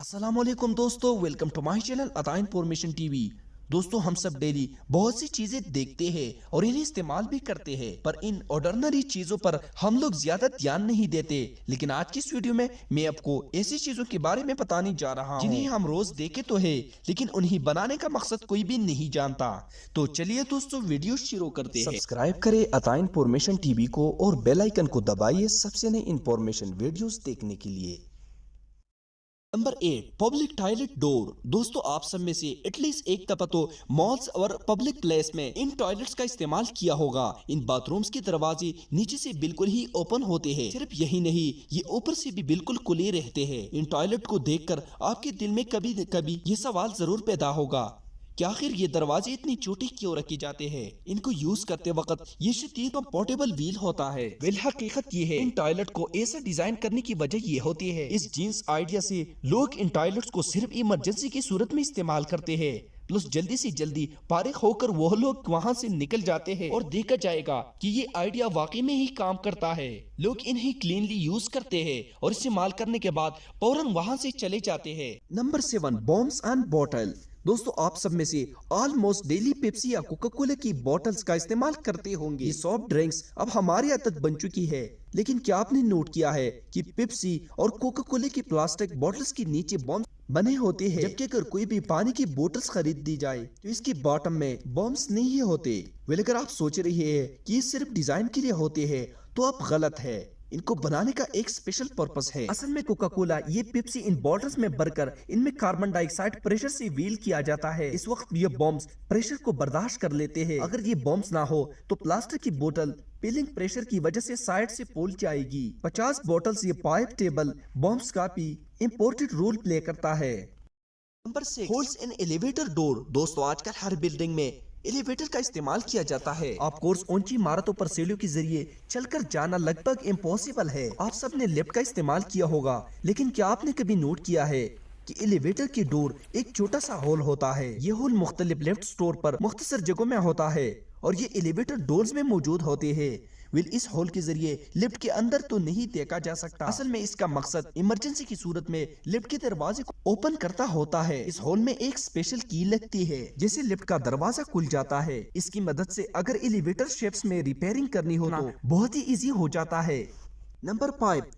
السلام علیکم دوستو، ویلکم ٹو مائی چینل عطا انفارمیشن ٹی وی۔ دوستو، ہم سب ڈیلی بہت سی چیزیں دیکھتے ہیں اور انہیں استعمال بھی کرتے ہیں، پر ان آرڈنری چیزوں پر ہم لوگ زیادہ دھیان نہیں دیتے۔ لیکن آج کی اس ویڈیو میں آپ کو ایسی چیزوں کے بارے میں بتانے جا رہا ہوں جنہیں ہم روز دیکھے تو ہے، لیکن انہیں بنانے کا مقصد کوئی بھی نہیں جانتا۔ تو چلیے دوستو، ویڈیو شروع کرتے ہیں۔ سبسکرائب کریں عطا انفارمیشن ٹی وی کو اور بیل آئیکن کو دبائیے سب سے نئی انفارمیشن ویڈیوز دیکھنے کے لیے۔ نمبر 8، پبلک ٹوائلٹ ڈور۔ دوستو، آپ سب میں سے ایٹ لیسٹ ایک دفعہ تو مالز اور پبلک پلیس میں ان ٹوائلٹس کا استعمال کیا ہوگا۔ ان باتھ رومز کے دروازے نیچے سے بالکل ہی اوپن ہوتے ہیں۔ صرف یہی نہیں، یہ اوپر سے بھی بالکل کھلے رہتے ہیں۔ ان ٹوائلٹ کو دیکھ کر آپ کے دل میں کبھی نہ کبھی یہ سوال ضرور پیدا ہوگا کہ آخر یہ دروازے اتنی چھوٹے کیوں رکھے جاتے ہیں؟ ان کو یوز کرتے وقت یہ شدید کمفرٹیبل ویل ہوتا ہے۔ حقیقت یہ ہے، ان ٹوائلٹ کو ایسا ڈیزائن کرنے کی وجہ یہ ہوتی ہے، اس جینس آئیڈیا سے لوگ ان ٹوائلٹس کو صرف ایمرجنسی کی صورت میں استعمال کرتے ہیں۔ پلس جلدی سے جلدی فارغ ہو کر وہ لوگ وہاں سے نکل جاتے ہیں اور دیکھا جائے گا کہ یہ آئیڈیا واقعی میں ہی کام کرتا ہے۔ لوگ انہیں کلینلی یوز کرتے ہیں اور استعمال کرنے کے بعد فوراً وہاں سے چلے جاتے ہیں۔ Number 7، bombs and bottle. دوستو، آپ سب میں سے آلموسٹ ڈیلی پیپسی یا کوکا کولا کی بوٹلز کا استعمال کرتے ہوں گے۔ یہ سافٹ ڈرنکس اب ہماری عادت بن چکی ہے، لیکن کیا آپ نے نوٹ کیا ہے کہ پیپسی اور کوکا کولا کی پلاسٹک بوٹلز کے نیچے بومز بنے ہوتے ہیں، جبکہ اگر کوئی بھی پانی کی بوٹلز خرید دی جائے تو اس کی باٹم میں بومز نہیں ہوتے۔ اگر آپ سوچ رہے ہیں کہ یہ صرف ڈیزائن کے لیے ہوتے ہیں تو آپ غلط ہے۔ ان کو بنانے کا ایک اسپیشل پرپس ہے۔ اصل میں کوکا کولا یہ پیپسی ان بوٹلز میں بھر کر ان میں کاربن ڈائی آکسائڈ پریشر سے ویل کیا جاتا ہے۔ اس وقت یہ بومز پریشر کو برداشت کر لیتے ہیں۔ اگر یہ بومز نہ ہو تو پلاسٹک کی بوتل پیلنگ پریشر کی وجہ سے سائیڈ سے پھول جائے گی۔ 50 بوٹلز یہ پائپ ٹیبل بومز کا بھی امپورٹنٹ رول پلے کرتا ہے۔ نمبر 6، ہولز ان ایلیویٹر ڈور۔ دوستو، آج کل ہر بلڈنگ میں ایلیویٹر کا استعمال کیا جاتا ہے۔ آپ کورس اونچی عمارتوں پر سیڑھیوں کے ذریعے چل کر جانا لگ بھگ امپوسیبل ہے۔ آپ سب نے لفٹ کا استعمال کیا ہوگا، لیکن کیا آپ نے کبھی نوٹ کیا ہے کہ ایلیویٹر کی ڈور ایک چھوٹا سا ہول ہوتا ہے؟ یہ ہول مختلف لفٹ سٹور پر مختصر جگہوں میں ہوتا ہے اور یہ ایلیویٹر ڈورز میں موجود ہوتے ہیں۔ اس ہول کے ذریعے لفٹ کے اندر تو نہیں دیکھا جا سکتا۔ اصل میں اس کا مقصد ایمرجنسی کی صورت میں لفٹ کے دروازے کو اوپن کرتا ہوتا ہے۔ اس ہول میں ایک اسپیشل کی لگتی ہے جیسے لفٹ کا دروازہ کھل جاتا ہے۔ اس کی مدد سے اگر ایلیویٹر شیپس میں ریپیئرنگ کرنی ہو تو بہت ہی ایزی ہو جاتا ہے۔ نمبر 5،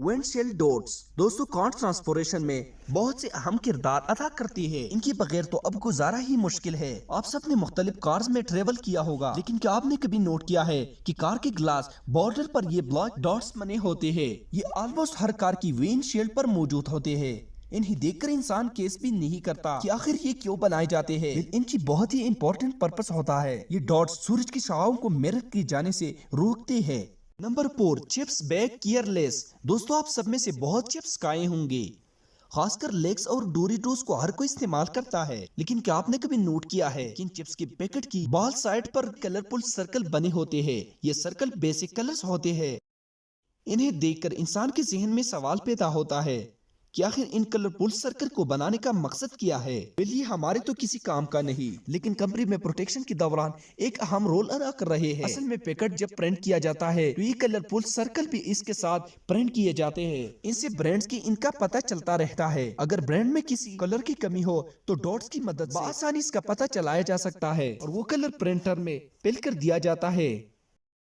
ونڈ شیلڈ ڈورز۔ دوستو، ٹرانسپورٹیشن میں بہت سے اہم کردار ادا کرتی ہے۔ ان کے بغیر تو اب گزارا ہی مشکل ہے۔ آپ سب نے مختلف کارز میں ٹریول کیا ہوگا، لیکن کیا آپ نے کبھی نوٹ کیا ہے کہ کار کے گلاس بارڈر پر یہ بلیک ڈاٹس بنے ہوتے ہیں؟ یہ آلموسٹ ہر کار کی ونڈ شیلڈ پر موجود ہوتے ہیں۔ انہیں دیکھ کر انسان کیس بھی نہیں کرتا کہ آخر یہ کیوں بنائے جاتے ہیں۔ ان کی بہت ہی امپورٹنٹ پرپس ہوتا ہے۔ یہ ڈاٹس سورج کی شعاعوں کو میرر کی جانے سے روکتے ہیں۔ نمبر 4، چپس بیگ کیئر لیس۔ دوستو، آپ سب میں سے بہت چپس کھائے ہوں گے، خاص کر لیکس اور ڈوریٹوس کو ہر کوئی استعمال کرتا ہے، لیکن کیا آپ نے کبھی نوٹ کیا ہے کہ ان چپس کے پیکٹ کی بال سائڈ پر کلرفل سرکل بنے ہوتے ہیں؟ یہ سرکل بیسک کلرز ہوتے ہیں۔ انہیں دیکھ کر انسان کے ذہن میں سوال پیدا ہوتا ہے کہ آخر ان کلرفل سرکل کو بنانے کا مقصد کیا ہے؟ یہ ہمارے تو کسی کام کا نہیں، لیکن کمپنی میں پروٹیکشن کے دوران ایک اہم رول ادا کر رہے ہیں۔ اصل میں پیکٹ جب پرنٹ کیا جاتا ہے تو یہ کلرفل سرکل بھی اس کے ساتھ پرنٹ کیے جاتے ہیں۔ ان سے برانڈز کی ان کا پتہ چلتا رہتا ہے۔ اگر برانڈ میں کسی کلر کی کمی ہو تو ڈاٹس کی مدد سے بآسانی اس کا پتہ چلایا جا سکتا ہے اور وہ کلر پرنٹر میں فل کر دیا جاتا ہے۔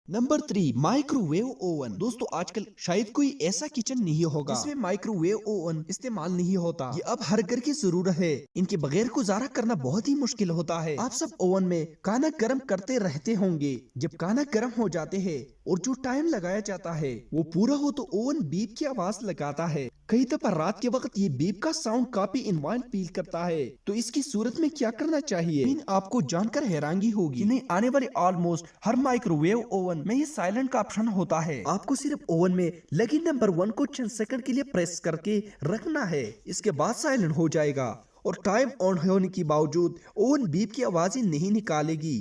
Number 3، microwave oven. دوستو، آج کل شاید کوئی ایسا کچن نہیں ہوگا جس میں مائکرو ویو اوون استعمال نہیں ہوتا۔ یہ اب ہر گھر کی ضرورت ہے۔ ان کے بغیر گزارا کرنا بہت ہی مشکل ہوتا ہے۔ آپ سب اوون میں کھانا گرم کرتے رہتے ہوں گے۔ جب کھانا گرم ہو جاتے ہیں اور جو ٹائم لگایا جاتا ہے وہ پورا ہو تو اوون بیپ کی آواز لگاتا ہے۔ کئی دفعہ رات کے وقت یہ بیپ کا ساؤنڈ کافی انوائن فیل کرتا ہے۔ تو اس کی صورت میں کیا کرنا چاہیے؟ آپ کو جان کر حیرانگی ہوگی کہ آنے والے آلموسٹ ہر مائکرو ویو اوون میں یہ سائلنٹ کا آپشن ہوتا ہے۔ آپ کو صرف اوون میں لگی نمبر 1 کو چند سیکنڈ کے لیے پریس کر کے رکھنا ہے، اس کے بعد سائلنٹ ہو جائے گا اور ٹائم آن ہونے کے باوجود اوون بیپ کی آوازیں نہیں نکالے گی۔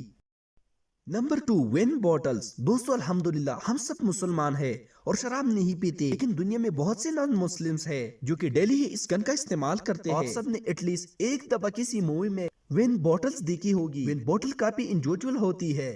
Number 2، when bottles. دوستو، الحمدللہ ہم سب مسلمان ہیں اور شراب نہیں پیتے، لیکن دنیا میں بہت سے نان مسلمز ہیں جو کہ ڈیلی ہی اس گن کا استعمال کرتے ہیں۔ آپ سب نے ایٹ لیسٹ ایک دفعہ کسی مووی میں وین بوٹلز دیکھی ہوگی۔ وین بوٹل کافی انجویجول ہوتی ہے